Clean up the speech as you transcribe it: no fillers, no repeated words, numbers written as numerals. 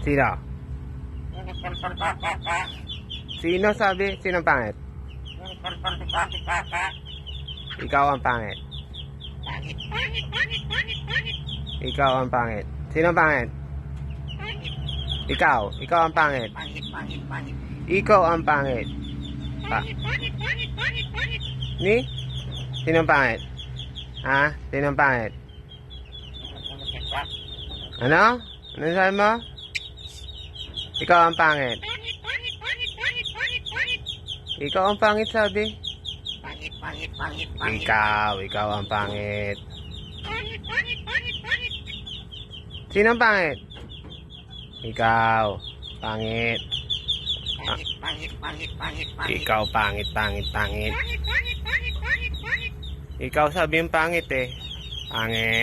Sino? Sino sabi? Sino ang pangit? Ikaw ang pangit. Ikaw ang pangit. Sino ang pangit? Ikaw. Ikaw ang pangit. Ikaw ang pangit. Ni? Sino ang pangit? Ha? Sino ang pangit? Ano? Ano sabi mo? Ikaw ang pangit. Ikaw ang pangit sabi. Ikaw ang pangit. Sino ang pangit? Ikaw. Pangit. Ikaw pangit. Ikaw sabi yung pangit eh. Pangit.